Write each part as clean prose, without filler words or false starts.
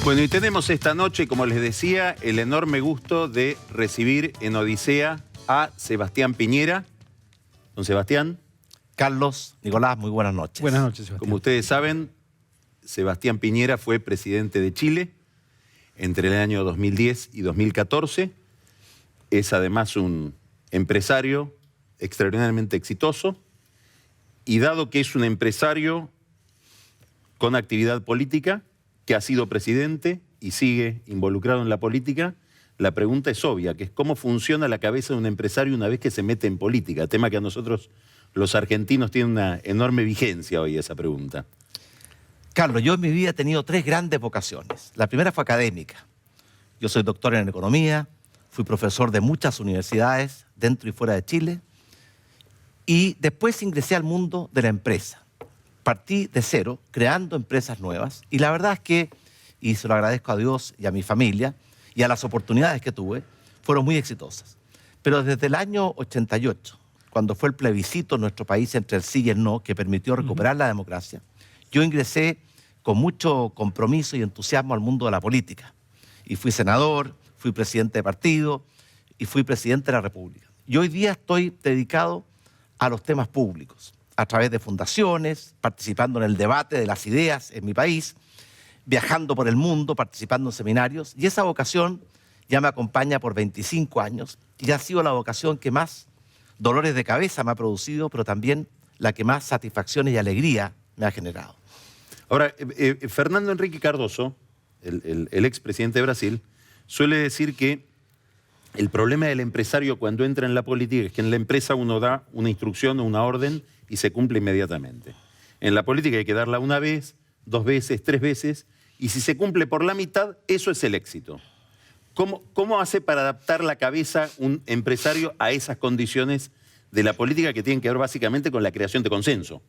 Bueno, y tenemos esta noche, como les decía, el enorme gusto de recibir en Odisea a Sebastián Piñera. Don Sebastián. Carlos, Nicolás, muy buenas noches. Buenas noches, Sebastián. Como ustedes saben, Sebastián Piñera fue presidente de Chile entre el año 2010 y 2014. Es además un empresario extraordinariamente exitoso. Y dado que es un empresario con actividad política, que ha sido presidente y sigue involucrado en la política, la pregunta es obvia, que es cómo funciona la cabeza de un empresario una vez que se mete en política. Tema que a nosotros, los argentinos, tiene una enorme vigencia hoy esa pregunta. Carlos, yo en mi vida he tenido tres grandes vocaciones. La primera fue académica. Yo soy doctor en economía, fui profesor de muchas universidades dentro y fuera de Chile, y después ingresé al mundo de la empresa. Partí de cero, creando empresas nuevas, y la verdad es que, y se lo agradezco a Dios y a mi familia, y a las oportunidades que tuve, fueron muy exitosas. Pero desde el año 88, cuando fue el plebiscito en nuestro país entre el sí y el no, que permitió recuperar la democracia, yo ingresé con mucho compromiso y entusiasmo al mundo de la política. Y fui senador, fui presidente de partido y fui presidente de la República. Y hoy día estoy dedicado a los temas públicos, a través de fundaciones, participando en el debate de las ideas en mi país, viajando por el mundo, participando en seminarios, y esa vocación ya me acompaña por 25 años y ha sido la vocación que más dolores de cabeza me ha producido, pero también la que más satisfacciones y alegría me ha generado. Ahora, Fernando Henrique Cardoso, el expresidente de Brasil, suele decir que el problema del empresario cuando entra en la política es que en la empresa uno da una instrucción o una orden y se cumple inmediatamente. En la política hay que darla una vez, 2 veces, 3 veces, y si se cumple por la mitad, eso es el éxito. ¿Cómo hace para adaptar la cabeza un empresario a esas condiciones de la política que tienen que ver básicamente con la creación de consenso?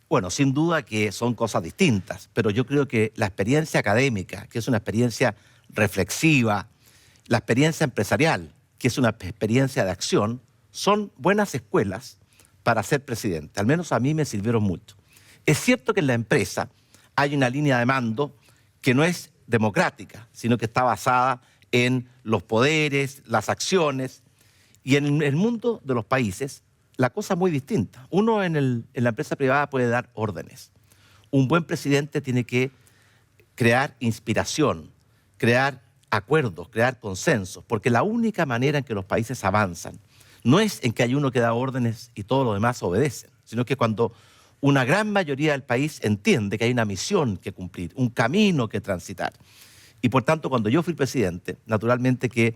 Bueno, sin duda que son cosas distintas, pero yo creo que la experiencia académica, que es una experiencia reflexiva, la experiencia empresarial, que es una experiencia de acción, son buenas escuelas para ser presidente. Al menos a mí me sirvieron mucho. Es cierto que en la empresa hay una línea de mando que no es democrática, sino que está basada en los poderes, las acciones, y en el mundo de los países la cosa es muy distinta. Uno en la empresa privada puede dar órdenes. Un buen presidente tiene que crear inspiración, crear acuerdos, crear consensos, porque la única manera en que los países avanzan no es en que hay uno que da órdenes y todos los demás obedecen, sino que cuando una gran mayoría del país entiende que hay una misión que cumplir, un camino que transitar. Y por tanto, cuando yo fui presidente, naturalmente que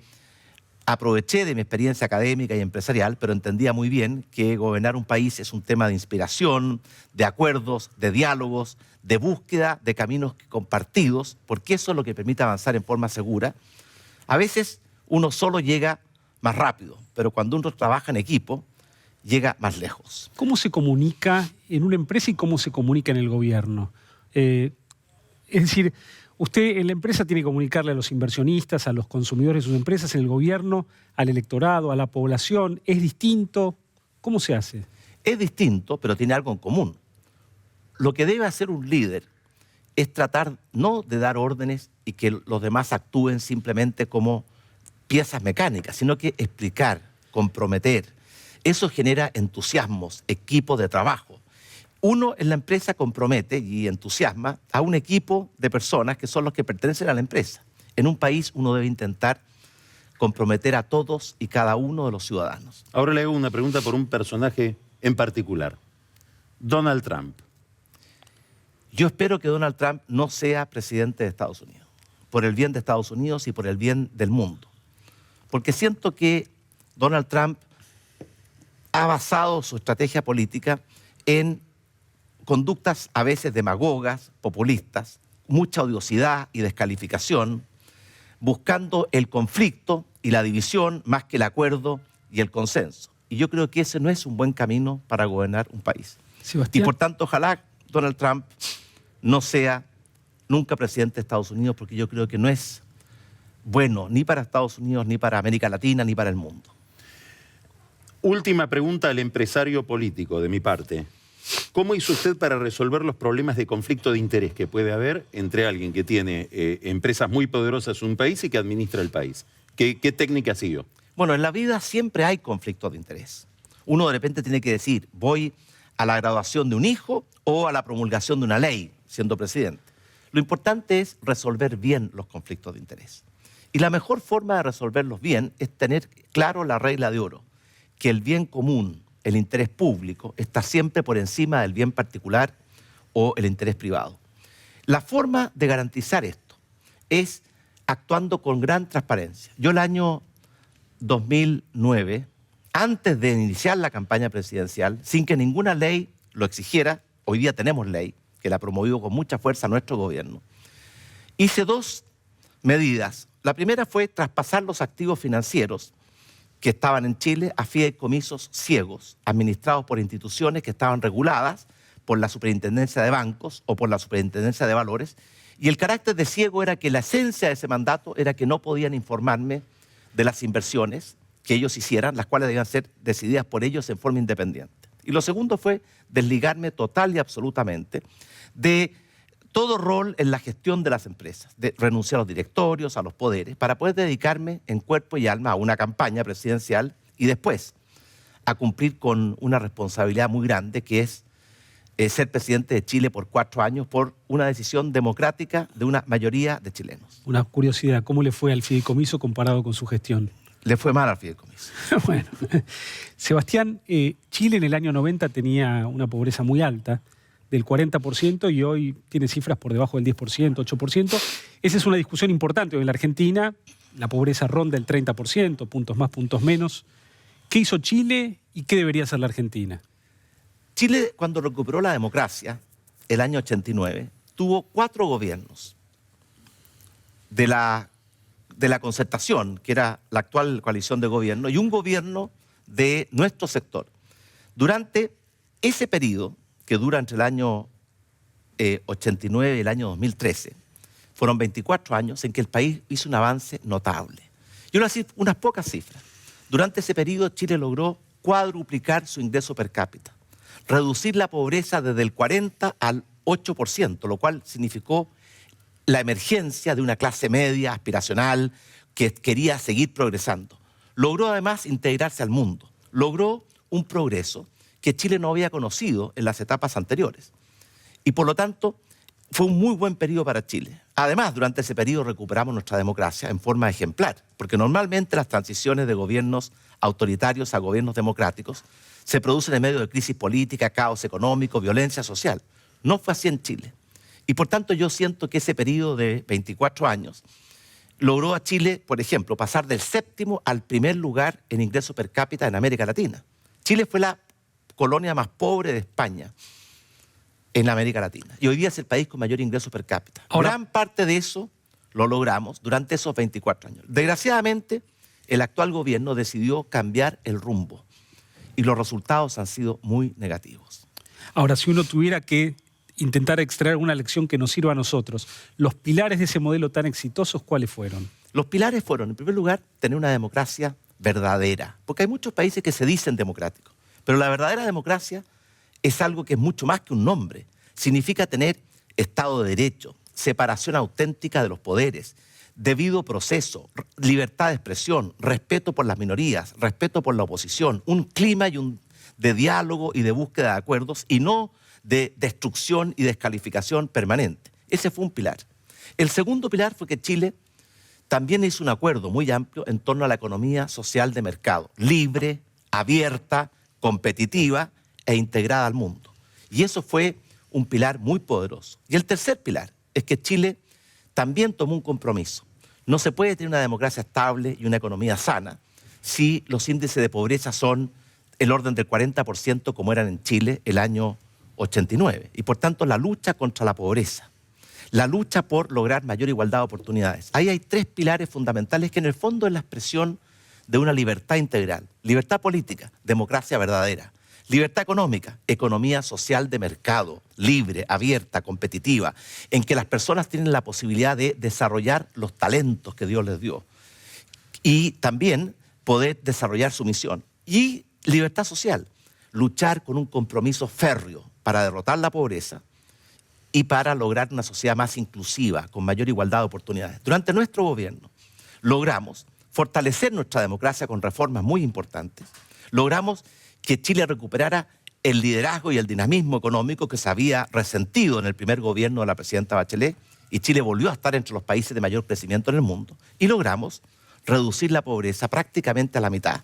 aproveché de mi experiencia académica y empresarial, pero entendía muy bien que gobernar un país es un tema de inspiración, de acuerdos, de diálogos, de búsqueda de caminos compartidos, porque eso es lo que permite avanzar en forma segura. A veces uno solo llega más rápido, pero cuando uno trabaja en equipo, llega más lejos. ¿Cómo se comunica en una empresa y cómo se comunica en el gobierno? Es decir, usted en la empresa tiene que comunicarle a los inversionistas, a los consumidores de sus empresas, en el gobierno, al electorado, a la población. ¿Es distinto? ¿Cómo se hace? Es distinto, pero tiene algo en común. Lo que debe hacer un líder es tratar no de dar órdenes y que los demás actúen simplemente como piezas mecánicas, sino que explicar, comprometer. Eso genera entusiasmos, equipos de trabajo. Uno en la empresa compromete y entusiasma a un equipo de personas que son los que pertenecen a la empresa. En un país uno debe intentar comprometer a todos y cada uno de los ciudadanos. Ahora le hago una pregunta por un personaje en particular. Donald Trump. Yo espero que Donald Trump no sea presidente de Estados Unidos, por el bien de Estados Unidos y por el bien del mundo. Porque siento que Donald Trump ha basado su estrategia política en conductas a veces demagogas, populistas, mucha odiosidad y descalificación, buscando el conflicto y la división más que el acuerdo y el consenso. Y yo creo que ese no es un buen camino para gobernar un país. Sebastián. Y por tanto, ojalá Donald Trump no sea nunca presidente de Estados Unidos, porque yo creo que no es bueno ni para Estados Unidos, ni para América Latina, ni para el mundo. Última pregunta al empresario político de mi parte. ¿Cómo hizo usted para resolver los problemas de conflicto de interés que puede haber entre alguien que tiene empresas muy poderosas en un país y que administra el país? ¿Qué técnica siguió? Bueno, en la vida siempre hay conflictos de interés. Uno de repente tiene que decir, voy a la graduación de un hijo o a la promulgación de una ley, siendo presidente. Lo importante es resolver bien los conflictos de interés. Y la mejor forma de resolverlos bien es tener claro la regla de oro, que el bien común, el interés público, está siempre por encima del bien particular o el interés privado. La forma de garantizar esto es actuando con gran transparencia. Yo el año 2009, antes de iniciar la campaña presidencial, sin que ninguna ley lo exigiera, hoy día tenemos ley, que la ha promovido con mucha fuerza nuestro gobierno, hice 2 medidas. La primera fue traspasar los activos financieros que estaban en Chile a fideicomisos ciegos, administrados por instituciones que estaban reguladas por la Superintendencia de Bancos o por la Superintendencia de Valores, y el carácter de ciego era que la esencia de ese mandato era que no podían informarme de las inversiones que ellos hicieran, las cuales debían ser decididas por ellos en forma independiente. Y lo segundo fue desligarme total y absolutamente de todo rol en la gestión de las empresas, de renunciar a los directorios, a los poderes, para poder dedicarme en cuerpo y alma a una campaña presidencial y después a cumplir con una responsabilidad muy grande, que es ser presidente de Chile por 4 años por una decisión democrática de una mayoría de chilenos. Una curiosidad, ¿cómo le fue al fideicomiso comparado con su gestión? Le fue mal al fideicomiso. Bueno, Sebastián, Chile en el año 90 tenía una pobreza muy alta, del 40%, y hoy tiene cifras por debajo del 10%, 8%. Esa es una discusión importante. En la Argentina la pobreza ronda el 30%, puntos más, puntos menos. ¿Qué hizo Chile y qué debería hacer la Argentina? Chile, cuando recuperó la democracia, el año 89, tuvo 4 gobiernos de la Concertación, que era la actual coalición de gobierno, y un gobierno de nuestro sector. Durante ese periodo, que dura entre el año 89 y el año 2013, fueron 24 años en que el país hizo un avance notable. Yo voy a decir unas pocas cifras. Durante ese periodo Chile logró cuadruplicar su ingreso per cápita, reducir la pobreza desde el 40 al 8%, lo cual significó la emergencia de una clase media aspiracional que quería seguir progresando. Logró además integrarse al mundo, logró un progreso que Chile no había conocido en las etapas anteriores. Y por lo tanto, fue un muy buen periodo para Chile. Además, durante ese periodo recuperamos nuestra democracia en forma ejemplar, porque normalmente las transiciones de gobiernos autoritarios a gobiernos democráticos se producen en medio de crisis política, caos económico, violencia social. No fue así en Chile. Y por tanto yo siento que ese periodo de 24 años logró a Chile, por ejemplo, pasar del 7º al 1er lugar en ingreso per cápita en América Latina. Chile fue la colonia más pobre de España en América Latina. Y hoy día es el país con mayor ingreso per cápita. Ahora, gran parte de eso lo logramos durante esos 24 años. Desgraciadamente, el actual gobierno decidió cambiar el rumbo y los resultados han sido muy negativos. Ahora, si uno tuviera que intentar extraer una lección que nos sirva a nosotros, los pilares de ese modelo tan exitosos, ¿cuáles fueron? Los pilares fueron, en primer lugar, tener una democracia verdadera, porque hay muchos países que se dicen democráticos, pero la verdadera democracia es algo que es mucho más que un nombre. Significa tener Estado de Derecho, separación auténtica de los poderes, debido proceso, libertad de expresión, respeto por las minorías, respeto por la oposición, un clima de diálogo y de búsqueda de acuerdos y no de destrucción y descalificación permanente. Ese fue un pilar. El segundo pilar fue que Chile también hizo un acuerdo muy amplio en torno a la economía social de mercado, libre, abierta, competitiva e integrada al mundo. Y eso fue un pilar muy poderoso. Y el tercer pilar es que Chile también tomó un compromiso. No se puede tener una democracia estable y una economía sana si los índices de pobreza son el orden del 40% como eran en Chile el año 89. Y por tanto la lucha contra la pobreza, la lucha por lograr mayor igualdad de oportunidades. Ahí hay 3 pilares fundamentales que en el fondo es la expresión de una libertad integral. Libertad política, democracia verdadera. Libertad económica, economía social de mercado, libre, abierta, competitiva, en que las personas tienen la posibilidad de desarrollar los talentos que Dios les dio y también poder desarrollar su misión. Y libertad social, luchar con un compromiso férreo para derrotar la pobreza y para lograr una sociedad más inclusiva, con mayor igualdad de oportunidades. Durante nuestro gobierno logramos fortalecer nuestra democracia con reformas muy importantes. Logramos que Chile recuperara el liderazgo y el dinamismo económico que se había resentido en el primer gobierno de la presidenta Bachelet, y Chile volvió a estar entre los países de mayor crecimiento en el mundo. Y logramos reducir la pobreza prácticamente a la mitad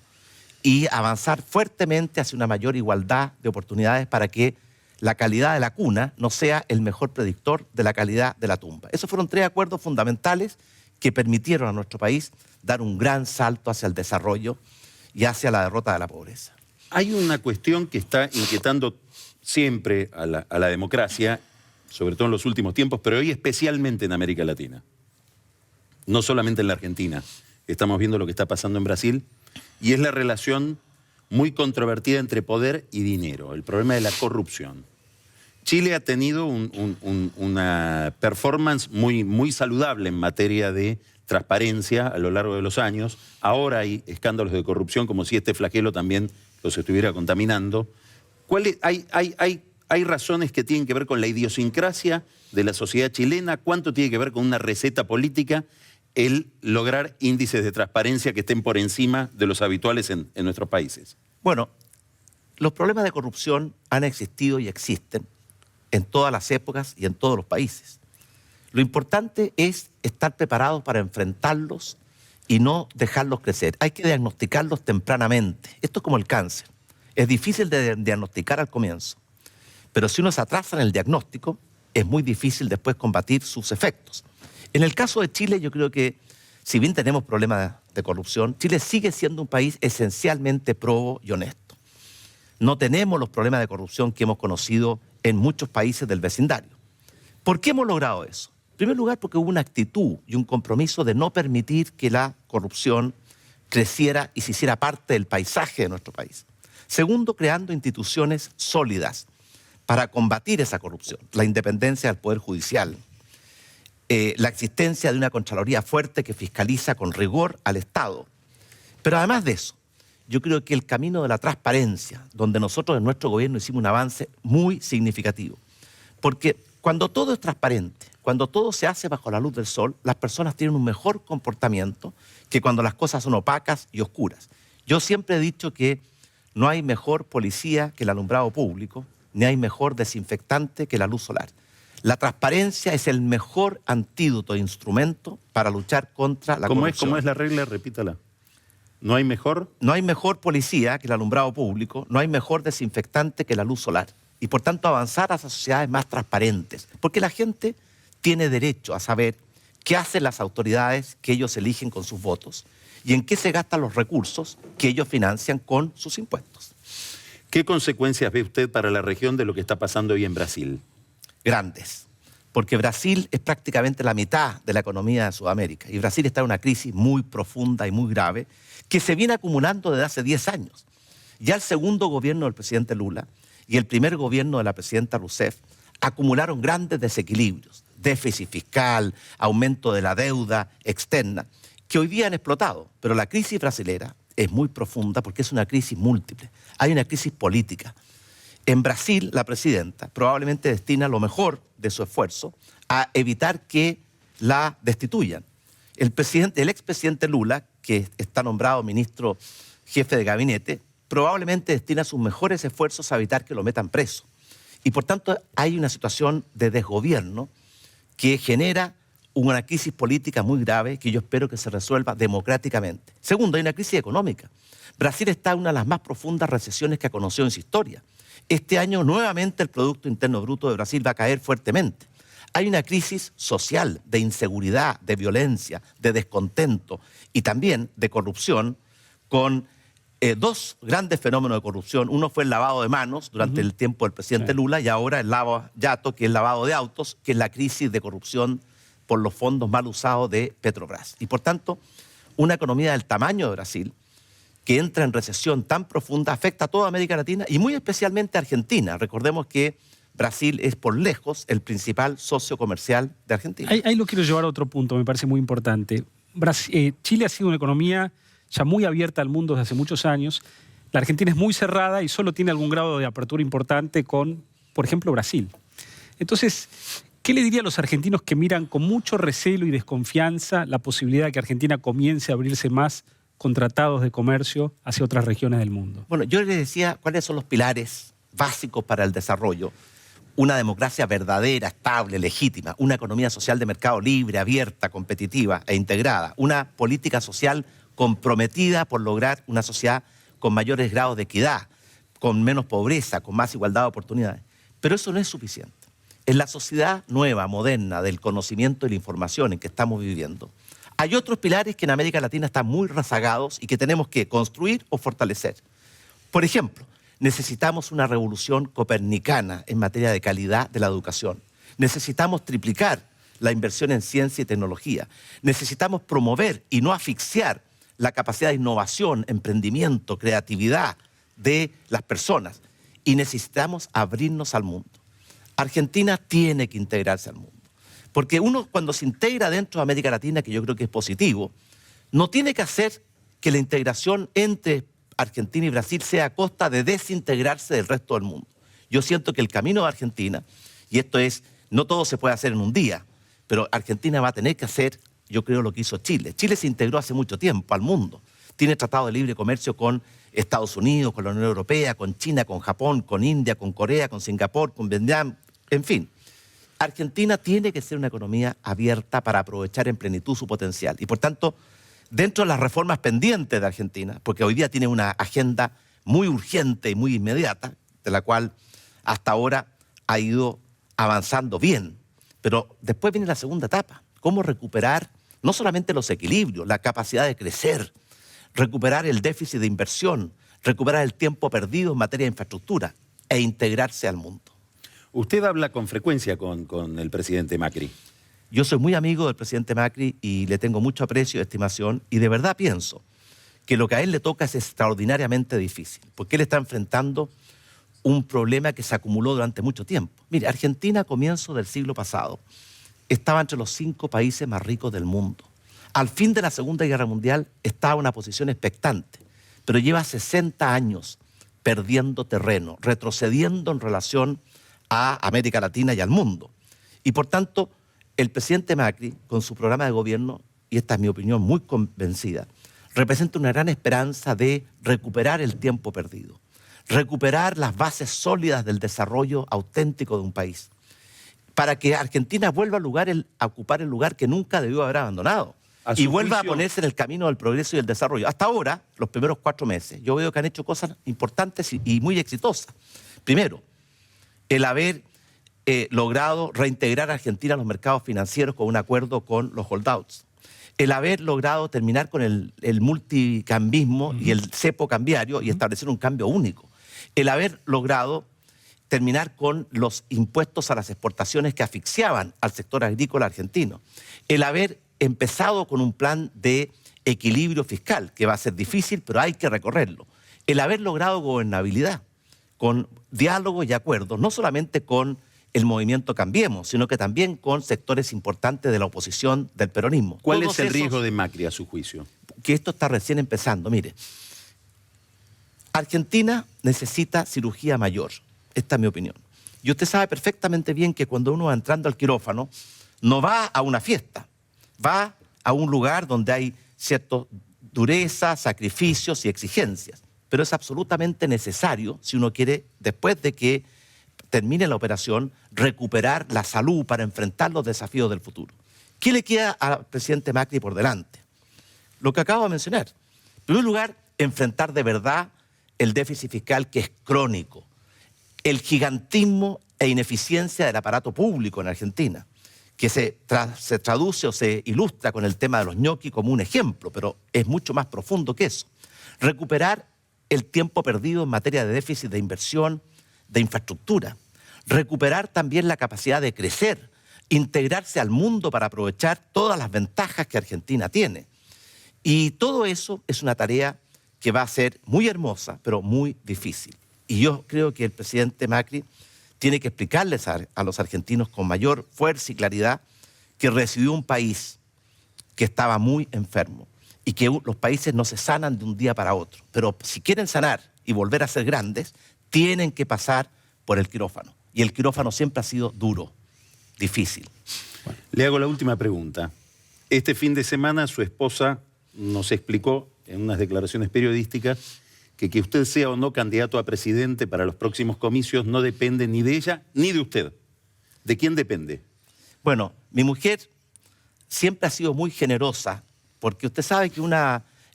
y avanzar fuertemente hacia una mayor igualdad de oportunidades para que la calidad de la cuna no sea el mejor predictor de la calidad de la tumba. Esos fueron 3 acuerdos fundamentales que permitieron a nuestro país dar un gran salto hacia el desarrollo y hacia la derrota de la pobreza. Hay una cuestión que está inquietando siempre a la democracia, sobre todo en los últimos tiempos, pero hoy especialmente en América Latina. No solamente en la Argentina. Estamos viendo lo que está pasando en Brasil, y es la relación muy controvertida entre poder y dinero, el problema de la corrupción. Chile ha tenido una performance muy saludable en materia de transparencia a lo largo de los años. Ahora hay escándalos de corrupción, como si este flagelo también los estuviera contaminando. ¿Hay razones que tienen que ver con la idiosincrasia de la sociedad chilena? ¿Cuánto tiene que ver con una receta política el lograr índices de transparencia que estén por encima de los habituales en nuestros países? Bueno, los problemas de corrupción han existido y existen en todas las épocas y en todos los países. Lo importante es estar preparados para enfrentarlos y no dejarlos crecer. Hay que diagnosticarlos tempranamente. Esto es como el cáncer. Es difícil de diagnosticar al comienzo, pero si uno se atrasa en el diagnóstico, es muy difícil después combatir sus efectos. En el caso de Chile, yo creo que, si bien tenemos problemas de corrupción, Chile sigue siendo un país esencialmente probo y honesto. No tenemos los problemas de corrupción que hemos conocido en muchos países del vecindario. ¿Por qué hemos logrado eso? En primer lugar, porque hubo una actitud y un compromiso de no permitir que la corrupción creciera y se hiciera parte del paisaje de nuestro país. Segundo, creando instituciones sólidas para combatir esa corrupción, la independencia del Poder Judicial, la existencia de una Contraloría fuerte que fiscaliza con rigor al Estado. Pero además de eso, yo creo que el camino de la transparencia, donde nosotros en nuestro gobierno hicimos un avance muy significativo, porque cuando todo es transparente, cuando todo se hace bajo la luz del sol, las personas tienen un mejor comportamiento que cuando las cosas son opacas y oscuras. Yo siempre he dicho que no hay mejor policía que el alumbrado público, ni hay mejor desinfectante que la luz solar. La transparencia es el mejor antídoto e instrumento para luchar contra la corrupción. ¿Cómo es la regla? Repítala. ¿No hay mejor? No hay mejor policía que el alumbrado público, no hay mejor desinfectante que la luz solar. Y por tanto avanzar hacia sociedades más transparentes. Porque la gente tiene derecho a saber qué hacen las autoridades que ellos eligen con sus votos y en qué se gastan los recursos que ellos financian con sus impuestos. ¿Qué consecuencias ve usted para la región de lo que está pasando hoy en Brasil? Grandes, porque Brasil es prácticamente la mitad de la economía de Sudamérica y Brasil está en una crisis muy profunda y muy grave que se viene acumulando desde hace 10 años. Ya el segundo gobierno del presidente Lula y el primer gobierno de la presidenta Rousseff acumularon grandes desequilibrios, déficit fiscal, aumento de la deuda externa, que hoy día han explotado, pero la crisis brasilera es muy profunda porque es una crisis múltiple. Hay una crisis política. En Brasil, la presidenta probablemente destina lo mejor de su esfuerzo a evitar que la destituyan. El expresidente Lula, que está nombrado ministro jefe de gabinete, probablemente destina sus mejores esfuerzos a evitar que lo metan preso. Y por tanto hay una situación de desgobierno que genera una crisis política muy grave que yo espero que se resuelva democráticamente. Segundo, hay una crisis económica. Brasil está en una de las más profundas recesiones que ha conocido en su historia. Este año nuevamente el Producto Interno Bruto de Brasil va a caer fuertemente. Hay una crisis social, de inseguridad, de violencia, de descontento y también de corrupción, con 2 grandes fenómenos de corrupción. Uno fue el lavado de manos durante el tiempo del presidente Lula y ahora el lavallato, que es el lavado de autos, que es la crisis de corrupción por los fondos mal usados de Petrobras. Y por tanto, una economía del tamaño de Brasil, que entra en recesión tan profunda, afecta a toda América Latina y muy especialmente a Argentina. Recordemos que Brasil es por lejos el principal socio comercial de Argentina. Ahí lo quiero llevar a otro punto, me parece muy importante. Chile ha sido una economía ya muy abierta al mundo desde hace muchos años. La Argentina es muy cerrada y solo tiene algún grado de apertura importante con por ejemplo, Brasil. Entonces, ¿qué le diría a los argentinos que miran con mucho recelo y desconfianza la posibilidad de que Argentina comience a abrirse más con tratados de comercio hacia otras regiones del mundo? Bueno, yo les decía cuáles son los pilares básicos para el desarrollo. Una democracia verdadera, estable, legítima, una economía social de mercado libre, abierta, competitiva e integrada, una política social comprometida por lograr una sociedad con mayores grados de equidad, con menos pobreza, con más igualdad de oportunidades. Pero eso no es suficiente. En la sociedad nueva, moderna, del conocimiento y la información en que estamos viviendo, hay otros pilares que en América Latina están muy rezagados y que tenemos que construir o fortalecer. Por ejemplo, necesitamos una revolución copernicana en materia de calidad de la educación. Necesitamos triplicar la inversión en ciencia y tecnología. Necesitamos promover y no asfixiar la capacidad de innovación, emprendimiento, creatividad de las personas. Y necesitamos abrirnos al mundo. Argentina tiene que integrarse al mundo. Porque uno, cuando se integra dentro de América Latina, que yo creo que es positivo, no tiene que hacer que la integración entre Argentina y Brasil sea a costa de desintegrarse del resto del mundo. Yo siento que el camino de Argentina, y esto es, no todo se puede hacer en un día, pero Argentina va a tener que hacer, yo creo, lo que hizo Chile. Chile se integró hace mucho tiempo al mundo. Tiene tratado de libre comercio con Estados Unidos, con la Unión Europea, con China, con Japón, con India, con Corea, con Singapur, con Vietnam, en fin. Argentina tiene que ser una economía abierta para aprovechar en plenitud su potencial. Y por tanto, dentro de las reformas pendientes de Argentina, porque hoy día tiene una agenda muy urgente y muy inmediata, de la cual hasta ahora ha ido avanzando bien. Pero después viene la segunda etapa, cómo recuperar no solamente los equilibrios, la capacidad de crecer, recuperar el déficit de inversión, recuperar el tiempo perdido en materia de infraestructura e integrarse al mundo. Usted habla con frecuencia con el presidente Macri. Yo soy muy amigo del presidente Macri y le tengo mucho aprecio y estimación, y de verdad pienso que lo que a él le toca es extraordinariamente difícil, porque él está enfrentando un problema que se acumuló durante mucho tiempo. Mire, Argentina a comienzos del siglo pasado estaba entre los 5 países más ricos del mundo. Al fin de la Segunda Guerra Mundial estaba en una posición expectante, pero lleva 60 años perdiendo terreno, retrocediendo en relación a América Latina y al mundo. Y por tanto, el presidente Macri, con su programa de gobierno, y esta es mi opinión muy convencida, representa una gran esperanza de recuperar el tiempo perdido, recuperar las bases sólidas del desarrollo auténtico de un país, para que Argentina vuelva a ocupar el lugar que nunca debió haber abandonado y vuelva a ponerse en el camino del progreso y el desarrollo. Hasta ahora, los primeros 4 meses, yo veo que han hecho cosas importantes y muy exitosas. Primero, el haber logrado reintegrar a Argentina a los mercados financieros con un acuerdo con los holdouts. El haber logrado terminar con el multicambismo y el cepo cambiario y establecer un cambio único. El haber logrado terminar con los impuestos a las exportaciones que asfixiaban al sector agrícola argentino. El haber empezado con un plan de equilibrio fiscal, que va a ser difícil, pero hay que recorrerlo. El haber logrado gobernabilidad, con diálogo y acuerdos, no solamente con el movimiento Cambiemos, sino que también con sectores importantes de la oposición del peronismo. ¿Cuál es el riesgo de Macri, a su juicio? Que esto está recién empezando. Mire, Argentina necesita cirugía mayor. Esta es mi opinión. Y usted sabe perfectamente bien que cuando uno va entrando al quirófano, no va a una fiesta, va a un lugar donde hay cierta dureza, sacrificios y exigencias. Pero es absolutamente necesario, si uno quiere, después de que termine la operación, recuperar la salud para enfrentar los desafíos del futuro. ¿Qué le queda al presidente Macri por delante? Lo que acabo de mencionar. En primer lugar, enfrentar de verdad el déficit fiscal, que es crónico, el gigantismo e ineficiencia del aparato público en Argentina, que se traduce o se ilustra con el tema de los ñoquis como un ejemplo, pero es mucho más profundo que eso. Recuperar el tiempo perdido en materia de déficit de inversión, de infraestructura. Recuperar también la capacidad de crecer, integrarse al mundo para aprovechar todas las ventajas que Argentina tiene. Y todo eso es una tarea que va a ser muy hermosa, pero muy difícil. Y yo creo que el presidente Macri tiene que explicarles a los argentinos con mayor fuerza y claridad que recibió un país que estaba muy enfermo y que los países no se sanan de un día para otro. Pero si quieren sanar y volver a ser grandes, tienen que pasar por el quirófano. Y el quirófano siempre ha sido duro, difícil. Le hago la última pregunta. Este fin de semana su esposa nos explicó en unas declaraciones periodísticas que usted sea o no candidato a presidente para los próximos comicios no depende ni de ella ni de usted. ¿De quién depende? Bueno, mi mujer siempre ha sido muy generosa, porque usted sabe que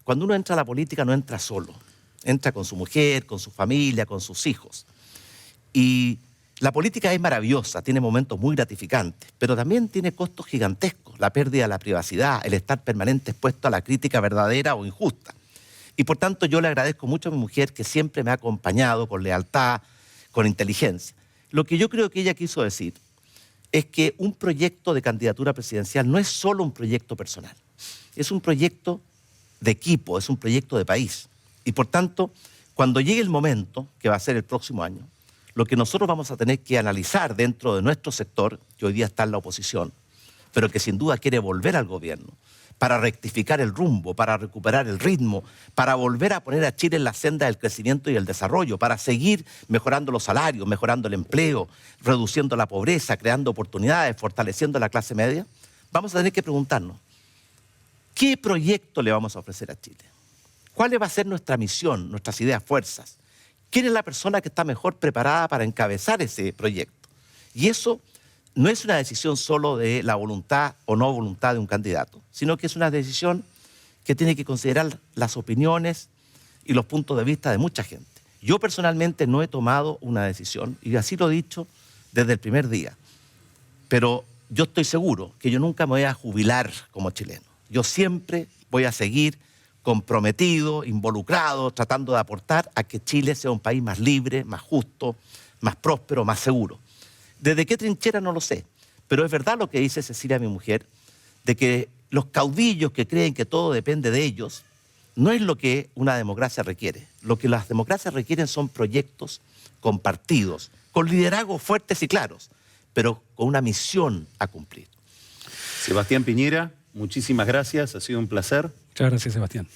cuando uno entra a la política no entra solo. Entra con su mujer, con su familia, con sus hijos. Y la política es maravillosa, tiene momentos muy gratificantes, pero también tiene costos gigantescos, la pérdida de la privacidad, el estar permanente expuesto a la crítica verdadera o injusta. Y por tanto yo le agradezco mucho a mi mujer que siempre me ha acompañado con lealtad, con inteligencia. Lo que yo creo que ella quiso decir es que un proyecto de candidatura presidencial no es solo un proyecto personal, es un proyecto de equipo, es un proyecto de país. Y por tanto, cuando llegue el momento, que va a ser el próximo año, lo que nosotros vamos a tener que analizar dentro de nuestro sector, que hoy día está en la oposición, pero que sin duda quiere volver al gobierno, para rectificar el rumbo, para recuperar el ritmo, para volver a poner a Chile en la senda del crecimiento y el desarrollo, para seguir mejorando los salarios, mejorando el empleo, reduciendo la pobreza, creando oportunidades, fortaleciendo la clase media, vamos a tener que preguntarnos, ¿qué proyecto le vamos a ofrecer a Chile? ¿Cuál va a ser nuestra misión, nuestras ideas, fuerzas? ¿Quién es la persona que está mejor preparada para encabezar ese proyecto? Y eso no es una decisión solo de la voluntad o no voluntad de un candidato, sino que es una decisión que tiene que considerar las opiniones y los puntos de vista de mucha gente. Yo personalmente no he tomado una decisión, y así lo he dicho desde el primer día, pero yo estoy seguro que yo nunca me voy a jubilar como chileno. Yo siempre voy a seguir comprometido, involucrado, tratando de aportar a que Chile sea un país más libre, más justo, más próspero, más seguro. ¿Desde qué trinchera? No lo sé, pero es verdad lo que dice Cecilia, mi mujer, de que los caudillos que creen que todo depende de ellos, no es lo que una democracia requiere. Lo que las democracias requieren son proyectos compartidos, con liderazgos fuertes y claros, pero con una misión a cumplir. Sebastián Piñera, muchísimas gracias, ha sido un placer. Muchas gracias, Sebastián.